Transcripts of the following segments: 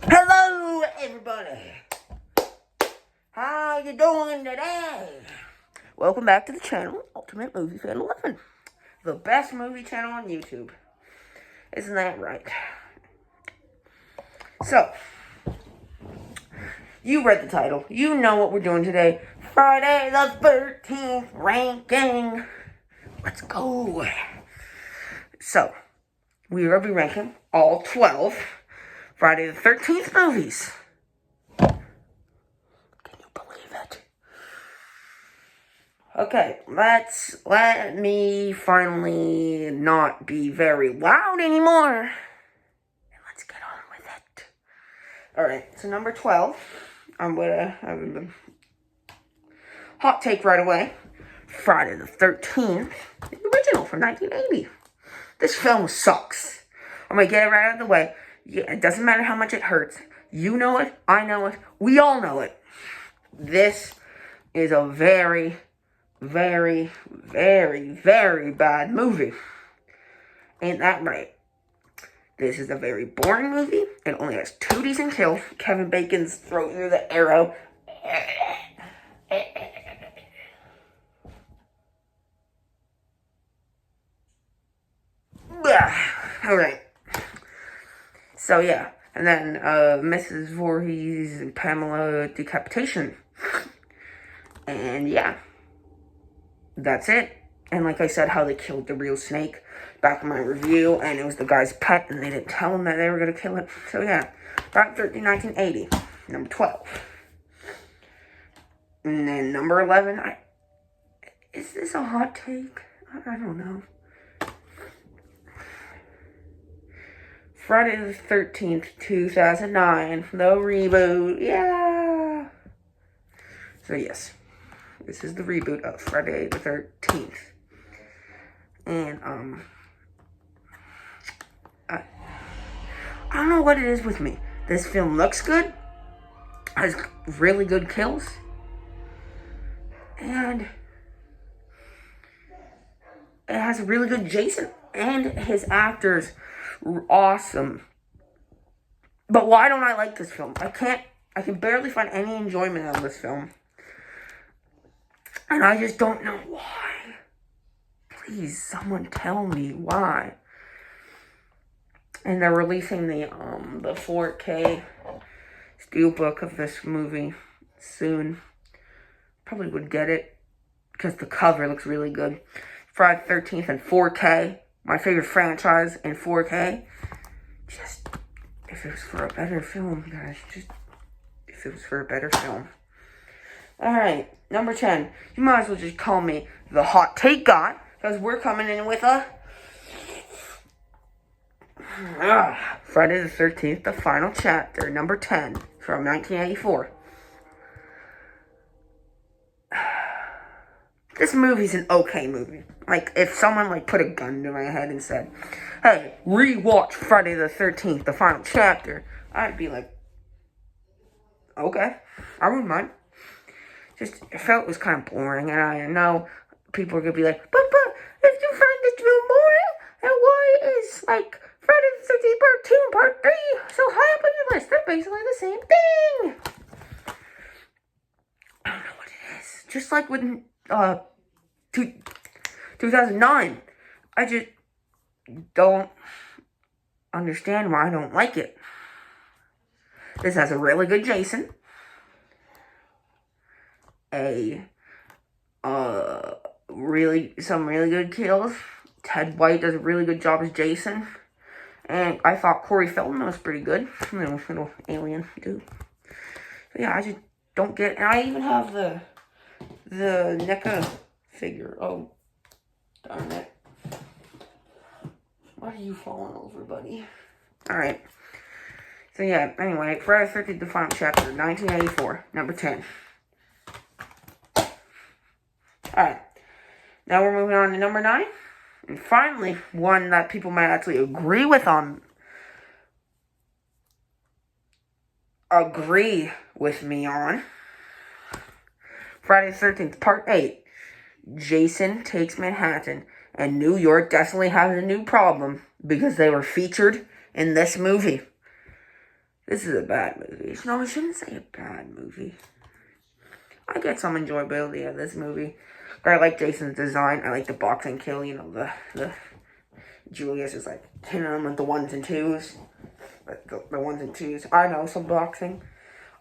Hello, everybody. How you doing today? Welcome back to the channel, Ultimate Movie Fan 11. The best movie channel on YouTube. Isn't that right? So, you read the title. You know what we're doing today. Friday the 13th ranking. Let's go. So, we will be ranking all 12 Friday the 13th movies. Can you believe it? Okay, let me finally not be very loud anymore. And let's get on with it. Alright, so number 12. I'm gonna have a hot take right away. Friday the 13th. The original from 1980. This film sucks. I'm gonna get it right out of the way. Yeah, it doesn't matter how much it hurts. You know it, I know it, we all know it. This is a very, very, very, very bad movie. Ain't that right? This is a very boring movie. It only has 2 decent kills. Kevin Bacon's throat through the arrow. Alright. So yeah. And then Mrs. Voorhees and Pamela decapitation. And yeah. That's it. And like I said, how they killed the real snake back in my review, and it was the guy's pet, and they didn't tell him that they were going to kill it. So yeah, Friday 13, 1980, number 12. And then number 11, is this a hot take? I don't know. Friday the 13th, 2009, the reboot, yeah! So yes, this is the reboot of Friday the 13th. And, I don't know what it is with me. This film looks good, has really good kills, and it has a really good Jason, and his actors were awesome. But why don't I like this film? I can barely find any enjoyment out of this film. And I just don't know why. Please, someone tell me why. And they're releasing the 4K steelbook of this movie soon. Probably would get it because the cover looks really good. Friday the 13th in 4K. My favorite franchise in 4K. Just, if it was for a better film, guys. Just, if it was for a better film. Alright, number 10. You might as well just call me the hot take guy, because we're coming in with a Friday the 13th, the final chapter, number 10, from 1984. This movie's an okay movie. Like, if someone, put a gun to my head and said, hey, rewatch Friday the 13th, the final chapter, I'd be like, okay, I wouldn't mind. Just, I felt it was kind of boring, and I know people are going to be like, but, if you find this real boring, then why is, Friday the 13th Part 2 and Part 3 so high up on your list? They're basically the same thing. I don't know what it is. Just like with 2009, I just don't understand why I don't like it. This has a really good Jason. Some really good kills. Ted White does a really good job as Jason. And I thought Corey Feldman was pretty good. Little alien dude. So yeah, I just don't get it. And I even have the NECA figure. Oh, darn it. Why are you falling over, buddy? Alright. So yeah, anyway, Friday the 13th, the final chapter, 1984, number 10. Alright. Now we're moving on to number 9. And finally, one that people might actually agree with me on. Friday the 13th, Part 8. Jason Takes Manhattan. And New York definitely has a new problem because they were featured in this movie. This is a bad movie. No, I shouldn't say a bad movie. I get some enjoyability out of this movie. But I like Jason's design. I like the boxing kill, you know, the Julius is like hitting him with the ones and twos. The ones and twos. I know some boxing.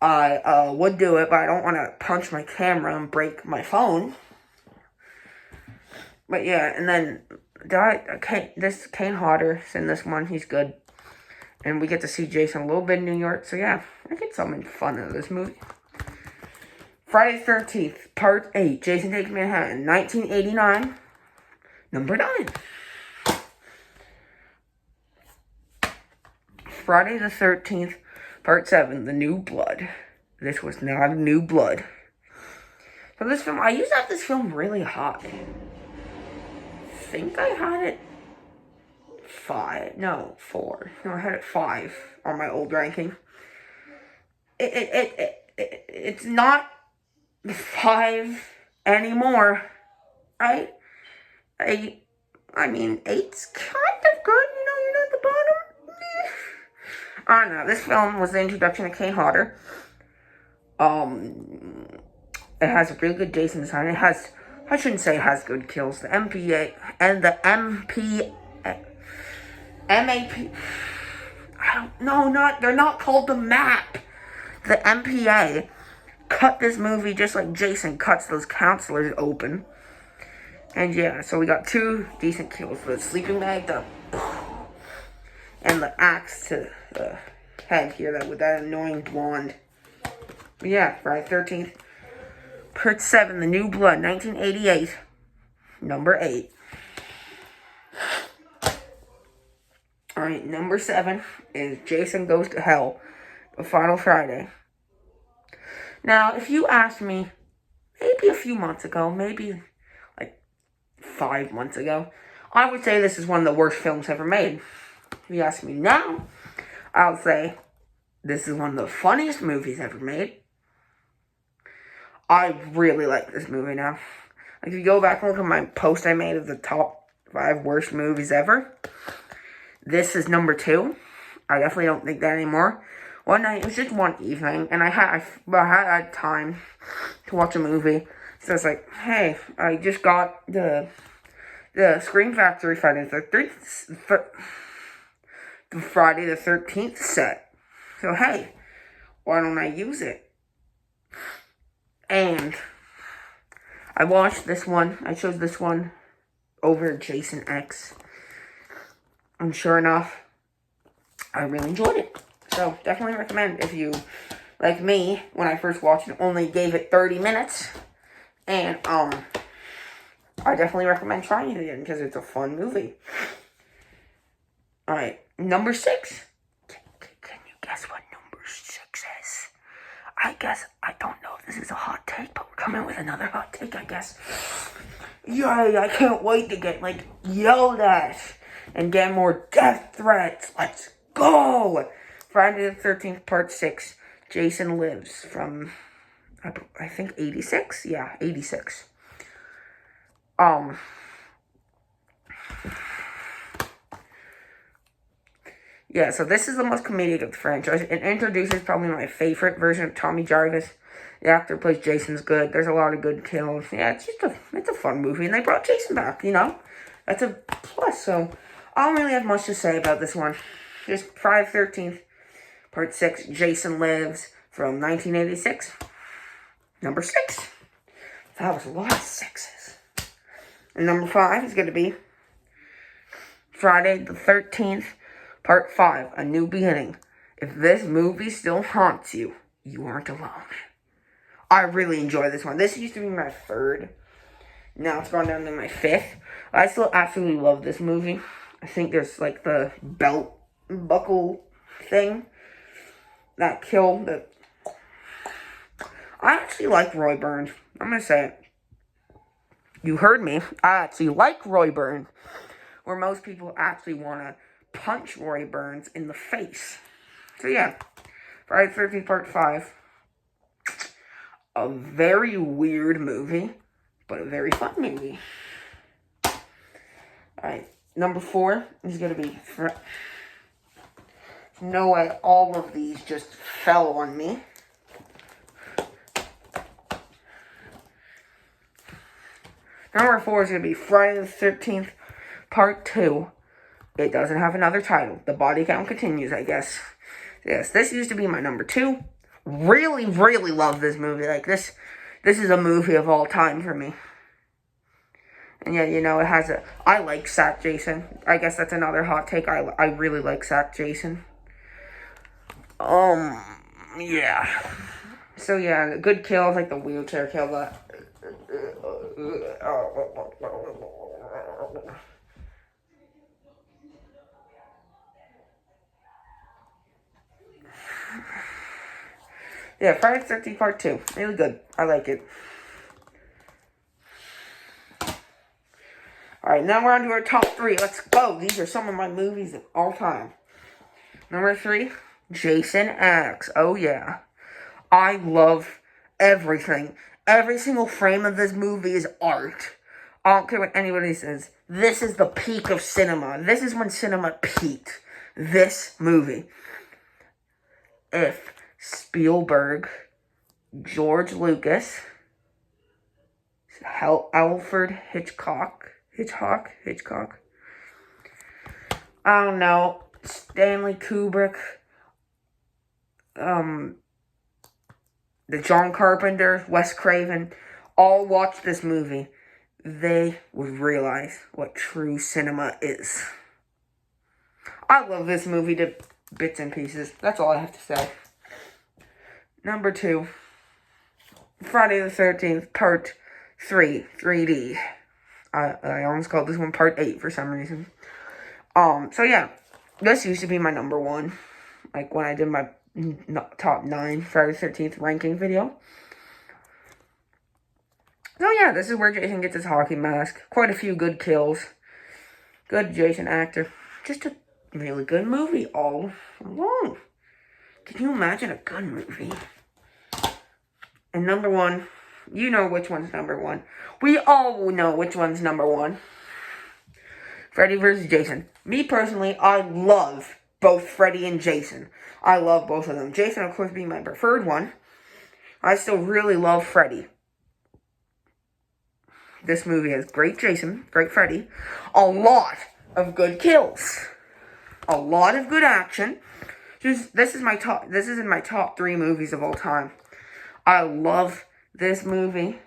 I would do it, but I don't want to punch my camera and break my phone. But yeah, and then this Kane Hodder's in this one. He's good. And we get to see Jason a little bit in New York. So yeah, I get something fun out of this movie. Friday the 13th, Part 8, Jason Takes Manhattan, 1989, number 9. Friday the 13th, Part 7, The New Blood. This was not a New Blood. So this film, I used to have this film really high. I think I had it 4. No, I had it 5 on my old ranking. It's not 5 anymore, right? I mean, 8's kind of good, you know, you're not the bottom. I don't know, this film was the introduction of Kane Hodder. It has a really good Jason design. It has, I shouldn't say it has good kills. The MPA and the MAP, they're not called the MAP. The MPA cut this movie just like Jason cuts those counselors open. And yeah, so we got 2 decent kills. The sleeping bag, and the axe to the head here, with that annoying blonde. But yeah, Friday 13th. Part 7, The New Blood, 1988. Number 8. Alright, number 7 is Jason Goes to Hell, The Final Friday. Now, if you asked me, maybe a few months ago, maybe like 5 months ago, I would say this is one of the worst films ever made. If you ask me now, I'll say this is one of the funniest movies ever made. I really like this movie now. Like, if you go back and look at my post I made of the top 5 worst movies ever, this is number 2. I definitely don't think that anymore. One night, it was just one evening, and I had time to watch a movie. So I was like, hey, I just got the Scream Factory Friday the 13th set. So hey, why don't I use it? And I watched this one. I chose this one over Jason X. And sure enough, I really enjoyed it. So definitely recommend if you, like me, when I first watched it, only gave it 30 minutes. And I definitely recommend trying it again because it's a fun movie. Alright, number 6. Can you guess what number 6 is? I guess, I don't know if this is a hot take, but we're coming with another hot take, I guess. Yay, I can't wait to get, yelled at and get more death threats. Let's go! Friday the 13th, Part 6, Jason Lives, from, I think, 86? Yeah, 86. Yeah, so this is the most comedic of the franchise. It introduces probably my favorite version of Tommy Jarvis. The actor who plays Jason's good. There's a lot of good kills. Yeah, it's a fun movie, and they brought Jason back, you know? That's a plus, so I don't really have much to say about this one. Just Friday the 13th, Part 6, Jason Lives, from 1986. Number 6. That was a lot of 6s. And number 5 is going to be Friday the 13th, Part 5, A New Beginning. If this movie still haunts you, you aren't alone. I really enjoy this one. This used to be my 3rd. Now it's gone down to my 5th. I still absolutely love this movie. I think there's, the belt buckle thing. That kill. I actually like Roy Burns. I'm going to say it. You heard me. I actually like Roy Burns. Where most people actually want to punch Roy Burns in the face. So yeah, Friday the 13th Part 5. A very weird movie. but a very fun movie. Alright, number 4 is going to be... No way, all of these just fell on me. Number 4 is going to be Friday the 13th, Part 2. It doesn't have another title. The body count continues, I guess. Yes, this used to be my number 2. Really, really love this movie. Like, this is a movie of all time for me. And yeah, you know, it has a... I like Sack Jason. I guess that's another hot take. I really like Sack Jason. Yeah. So yeah, good kills, like the wheelchair kill, that... Yeah, Friday the 13th Part 2. Really good. I like it. Alright, now we're on to our top 3. Let's go. These are some of my movies of all time. Number 3, Jason X. Oh, yeah. I love everything. Every single frame of this movie is art. I don't care what anybody says. This is the peak of cinema. This is when cinema peaked. This movie. If Spielberg, George Lucas, Alfred Hitchcock, I don't know, Stanley Kubrick, the John Carpenter, Wes Craven, all watched this movie, they would realize what true cinema is. I love this movie to bits and pieces. That's all I have to say. Number 2, Friday the 13th, Part 3, 3D. I almost called this one Part 8 for some reason. So yeah, this used to be my number 1. Like when I did my top 9 Friday the 13th ranking video. So yeah, this is where Jason gets his hockey mask. Quite a few good kills. Good Jason actor. Just a really good movie all along. Can you imagine a good movie? And number 1, you know which one's number 1. We all know which one's number 1. Freddy vs. Jason. Me personally, I love both Freddy and Jason. I love both of them. Jason, of course, being my preferred one. I still really love Freddy. This movie has great Jason, great Freddy, a lot of good kills, a lot of good action. This is in my top 3 movies of all time. I love this movie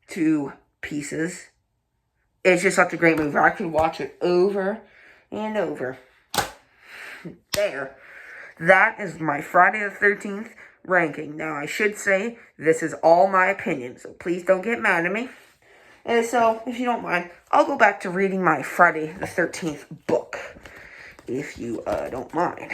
to pieces. It's just such a great movie. I could watch it over and over. There. That is my Friday the 13th ranking. Now, I should say, this is all my opinion, so please don't get mad at me. And so, if you don't mind, I'll go back to reading my Friday the 13th book, if you don't mind.